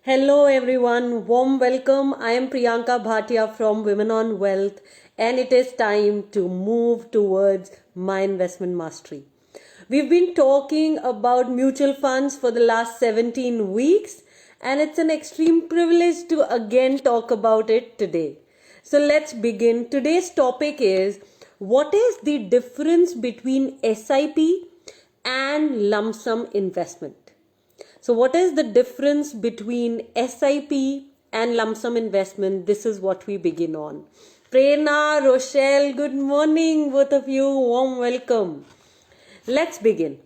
Hello everyone, warm welcome. I am Priyanka Bhatia from Women on Wealth, and it is time to move towards my investment mastery. We've been talking about mutual funds for the last 17 weeks, and it's an extreme privilege to again talk about it today. So let's begin. Today's topic is what is the difference between SIP and lump sum investment? So, what is the difference between SIP and lump sum investment? This is what we begin on. Prerna, Rochelle, good morning, both of you. Warm welcome. Let's begin.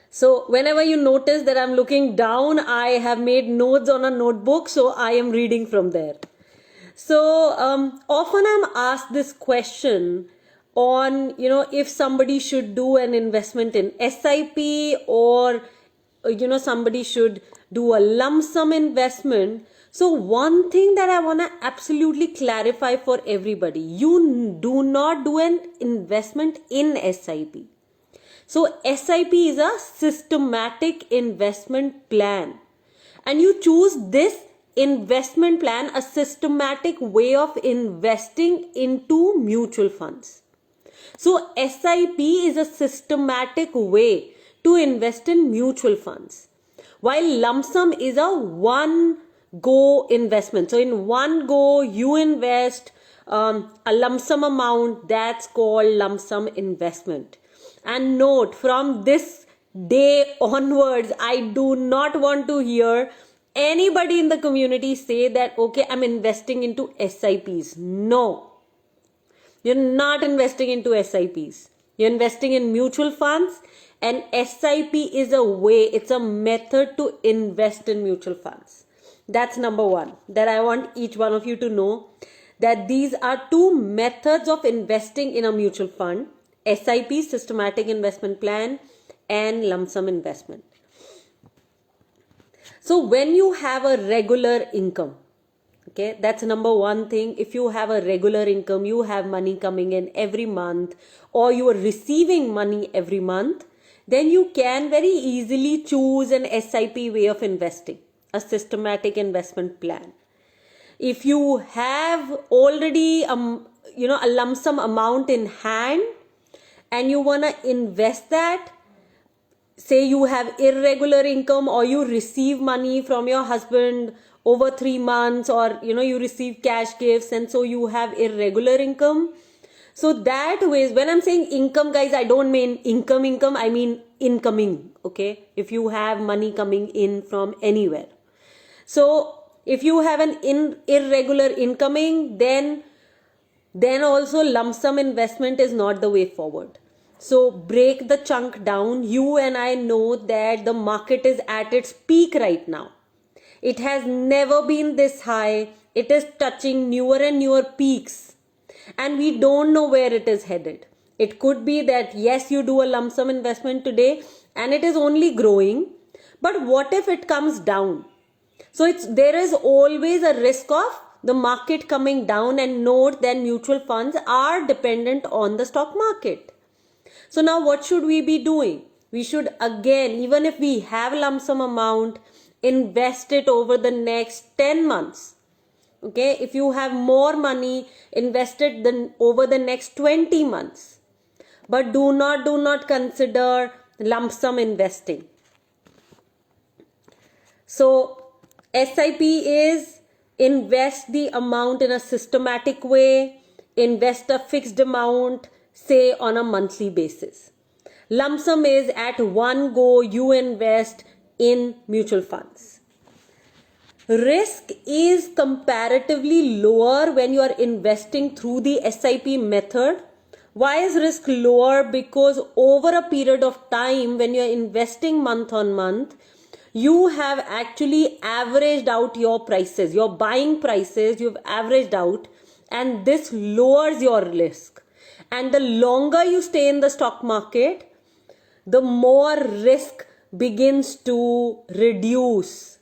So, whenever you notice that I'm looking down, I have made notes on a notebook, so I am reading from there. So, often I'm asked this question on, if somebody should do an investment in SIP or somebody should do a lump sum investment. So one thing that I want to absolutely clarify for everybody, you do not do an investment in SIP. So SIP is a systematic investment plan, and you choose this investment plan, a systematic way of investing into mutual funds. So SIP is a systematic way to invest in mutual funds, while lump sum is a one go investment. So in one go you invest a lump sum amount, that's called lump sum investment. And note, from this day onwards, I do not want to hear anybody in the community say that, okay, I'm investing into SIPs. No, you're not investing into SIPs. You're investing in mutual funds, and SIP is a way, it's a method to invest in mutual funds. That's number one, that I want each one of you to know, that these are two methods of investing in a mutual fund: SIP, systematic investment plan, and lump sum investment. So when you have a regular income, okay, that's number one thing. If you have a regular income, you have money coming in every month, or you are receiving money every month, then you can very easily choose an SIP way of investing, a systematic investment plan. If you have already a lump sum amount in hand and you want to invest that, say you have irregular income, or you receive money from your husband over 3 months, or you receive cash gifts, and so you have irregular income. So that way, when I'm saying income, guys, I don't mean income, I mean incoming, okay? If you have money coming in from anywhere. So if you have an irregular incoming, then also lump sum investment is not the way forward. So break the chunk down. You and I know that the market is at its peak right now. It has never been this high. It is touching newer and newer peaks, and we don't know where it is headed. It could be that yes, you do a lump sum investment today and it is only growing, but what if it comes down? So there is always a risk of the market coming down, and note that mutual funds are dependent on the stock market. So now what should we be doing? We should, again, even if we have lump sum amount, invest it over the next 10 months. Okay, if you have more money, invest it over the next 20 months. But do not consider lump sum investing. So SIP is invest the amount in a systematic way, invest a fixed amount, say on a monthly basis. Lump sum is at one go you invest in mutual funds. Risk is comparatively lower when you are investing through the SIP method. Why is risk lower? Because over a period of time, when you are investing month on month, you have actually averaged out your prices, your buying prices, you've averaged out, and this lowers your risk. And the longer you stay in the stock market, the more risk begins to reduce.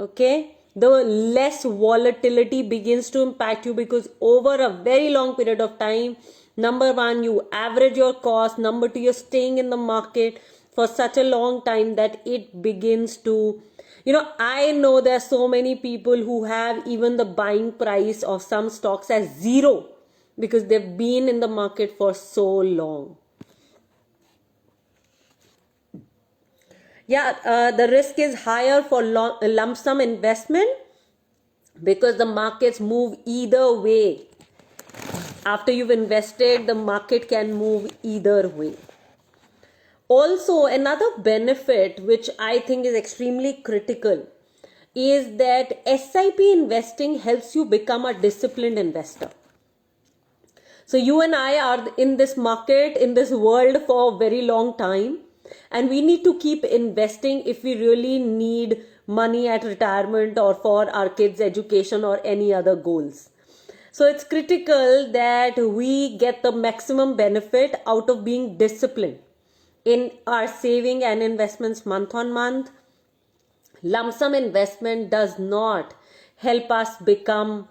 Okay, the less volatility begins to impact you, because over a very long period of time, number one, you average your cost, number two, you're staying in the market for such a long time that it begins to, I know there are so many people who have even the buying price of some stocks as zero because they've been in the market for so long. Yeah, the risk is higher for lump sum investment because the markets move either way. After you've invested, the market can move either way. Also, another benefit which I think is extremely critical is that SIP investing helps you become a disciplined investor. So you and I are in this market, in this world for a very long time, and we need to keep investing if we really need money at retirement or for our kids' education or any other goals. So it's critical that we get the maximum benefit out of being disciplined in our saving and investments month on month. Lump sum investment does not help us become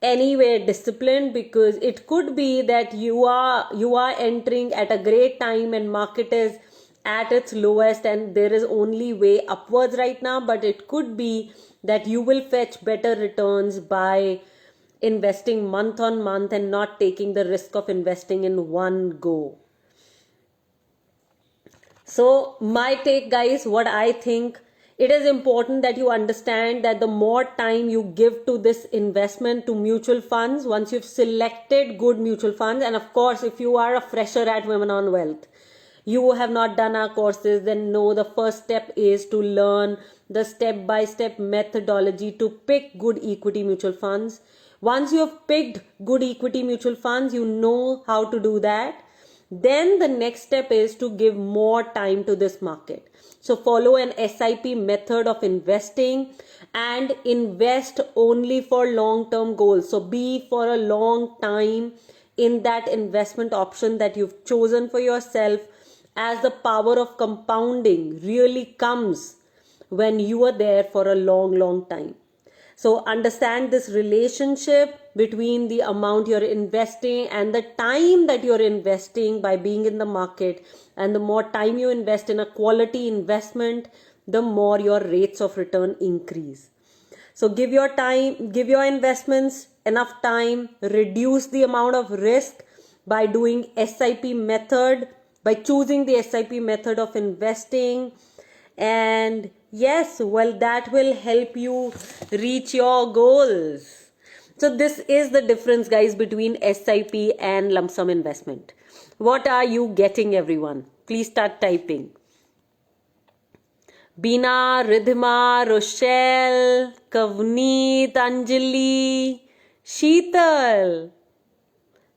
anywhere disciplined because it could be that you are entering at a great time and market is at its lowest and there is only way upwards right now, but it could be that you will fetch better returns by investing month on month and not taking the risk of investing in one go. So my take, guys, what I think, it is important that you understand that the more time you give to this investment to mutual funds, once you've selected good mutual funds, and of course, if you are a fresher at Women on Wealth, you have not done our courses, then no, the first step is to learn the step-by-step methodology to pick good equity mutual funds. Once you have picked good equity mutual funds, you know how to do that. Then the next step is to give more time to this market. So follow an SIP method of investing and invest only for long-term goals. So be for a long time in that investment option that you've chosen for yourself, as the power of compounding really comes when you are there for a long time. So understand this relationship between the amount you're investing and the time that you're investing by being in the market. And the more time you invest in a quality investment, the more your rates of return increase. So give your investments enough time, reduce the amount of risk by doing SIP method, by choosing the SIP method of investing. And yes, well, that will help you reach your goals. So this is the difference, guys, between SIP and lump sum investment. What are you getting, everyone? Please start typing. Bina, Ridhima, Rochelle, Kavneet, Anjali, Sheetal,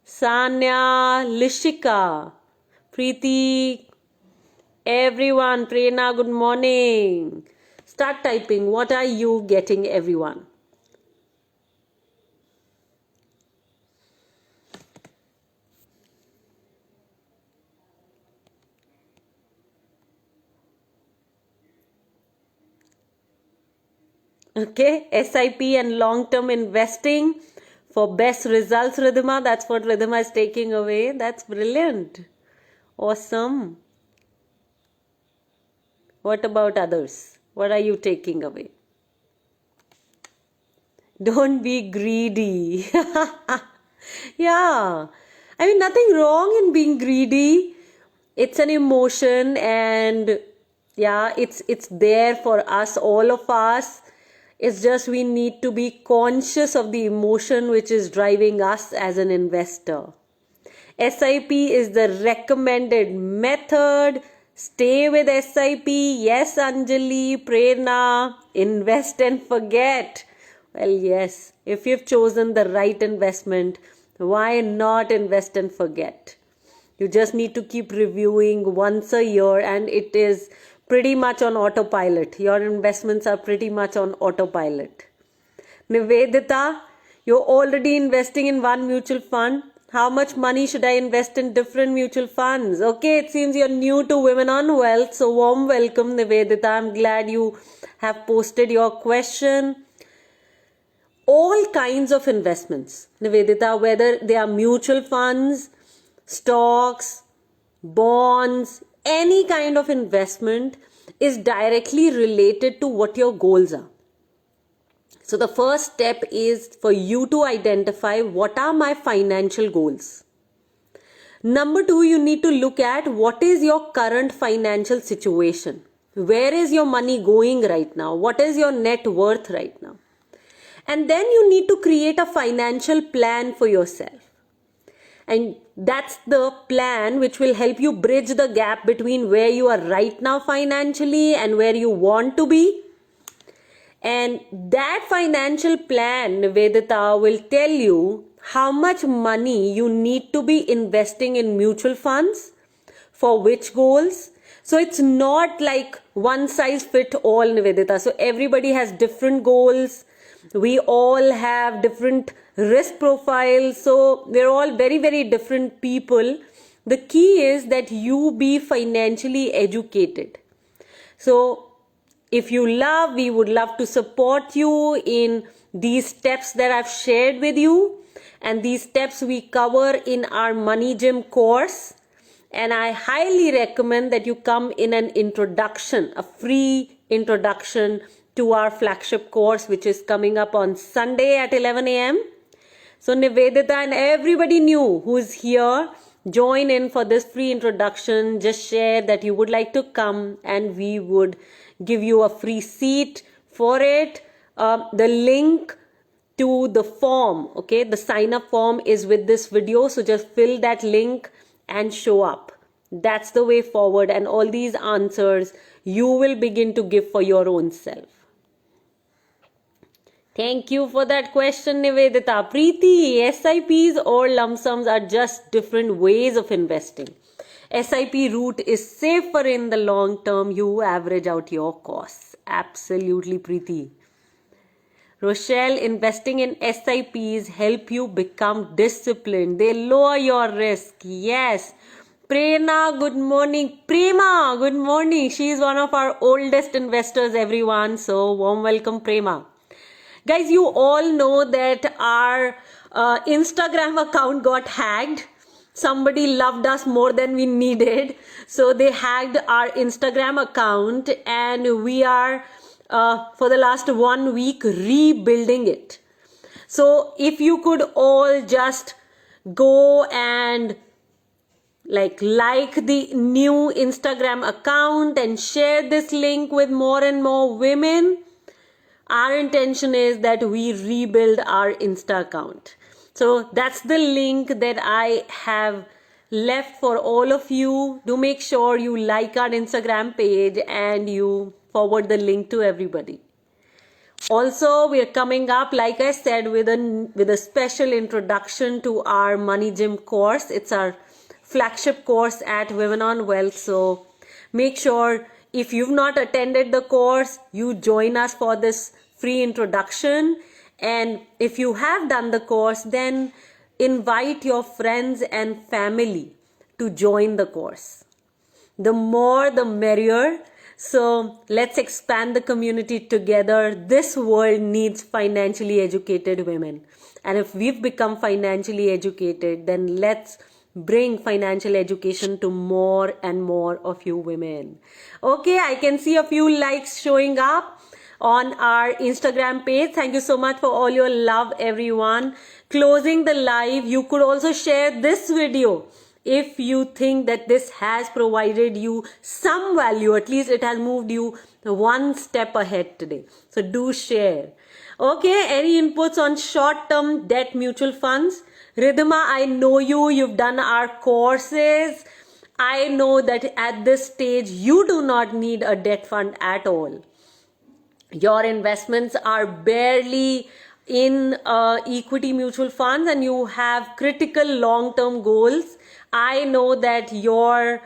Sanya, Lishika, Preeti, everyone, Prerna, good morning. Start typing. What are you getting, everyone? Okay, SIP and long-term investing for best results, Ridhima. That's what Ridhima is taking away. That's brilliant. Awesome. What about others? What are you taking away? Don't be greedy. Yeah. I mean, nothing wrong in being greedy. It's an emotion and yeah, it's there for us, all of us. It's just we need to be conscious of the emotion which is driving us as an investor. SIP is the recommended method. Stay with SIP. Yes, Anjali, Prerna, invest and forget. Well, yes, if you've chosen the right investment, why not invest and forget? You just need to keep reviewing once a year and it is pretty much on autopilot. Your investments are pretty much on autopilot. Nivedita, you're already investing in one mutual fund. How much money should I invest in different mutual funds? Okay, it seems you're new to Women on Wealth. So warm welcome, Nivedita. I'm glad you have posted your question. All kinds of investments, Nivedita, whether they are mutual funds, stocks, bonds, any kind of investment, is directly related to what your goals are. So the first step is for you to identify what are my financial goals. Number two, you need to look at what is your current financial situation. Where is your money going right now? What is your net worth right now? And then you need to create a financial plan for yourself. And that's the plan which will help you bridge the gap between where you are right now financially and where you want to be. And that financial plan, Nivedita, will tell you how much money you need to be investing in mutual funds for which goals. So it's not like one size fit all, Nivedita. So everybody has different goals. We all have different risk profiles. So we're all very, very different people. The key is that you be financially educated. So if you love, we would love to support you in these steps that I've shared with you. And these steps we cover in our Money Gym course. And I highly recommend that you come in an introduction, a free introduction to our flagship course, which is coming up on Sunday at 11 a.m. So Nivedita and everybody new who's here, join in for this free introduction. Just share that you would like to come and we would give you a free seat for it. The link to the form, okay, the sign up form is with this video. So just fill that link and show up. That's the way forward. And all these answers you will begin to give for your own self. Thank you for that question, Nivedita. Preeti, SIPs or lump sums are just different ways of investing. SIP route is safer in the long term. You average out your costs. Absolutely, Preeti. Rochelle, investing in SIPs help you become disciplined. They lower your risk. Yes. Prerna, good morning. Prema, good morning. She is one of our oldest investors, everyone. So warm welcome, Prema. Guys, you all know that our Instagram account got hacked. Somebody loved us more than we needed. So they hacked our Instagram account and we are for the last 1 week rebuilding it. So if you could all just go and like the new Instagram account and share this link with more and more women. Our intention is that we rebuild our Insta account. So that's the link that I have left for all of you. Do make sure you like our Instagram page and you forward the link to everybody. Also, we are coming up, like I said, with a special introduction to our Money Gym course. It's our flagship course at Women on Wealth. So make sure if you've not attended the course, you join us for this free introduction. And if you have done the course, then invite your friends and family to join the course. The more, the merrier. So let's expand the community together. This world needs financially educated women. And if we've become financially educated, then let's bring financial education to more and more of you women. Okay, I can see a few likes showing up on our Instagram page. Thank you so much for all your love, everyone. Closing the live, you could also share this video if you think that this has provided you some value. At least it has moved you one step ahead today. So do share. Okay, any inputs on short-term debt mutual funds? Ridhima, I know you've done our courses. I know that at this stage, you do not need a debt fund at all. Your investments are barely in equity mutual funds and you have critical long-term goals. I know that your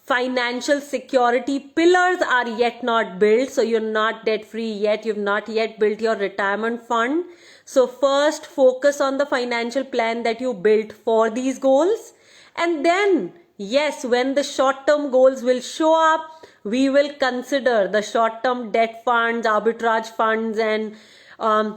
financial security pillars are yet not built. So you're not debt free yet. You've not yet built your retirement fund. So first focus on the financial plan that you built for these goals. And then, yes, when the short-term goals will show up, we will consider the short-term debt funds, arbitrage funds, and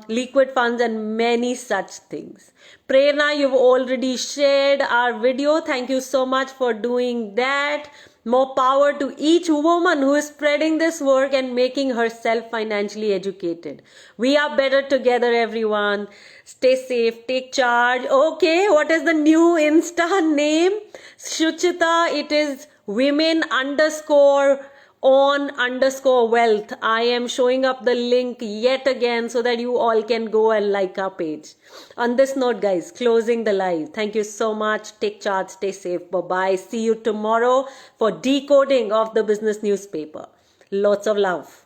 liquid funds, and many such things. Prerna, you've already shared our video. Thank you so much for doing that. More power to each woman who is spreading this work and making herself financially educated. We are better together, everyone. Stay safe, take charge. Okay, what is the new Insta name? Shuchita, it is women_on_wealth. I am showing up the link yet again so that you all can go and like our page. On this note, guys, closing the live. Thank you so much. Take charge, stay safe. Bye-bye. See you tomorrow for decoding of the business newspaper. Lots of love.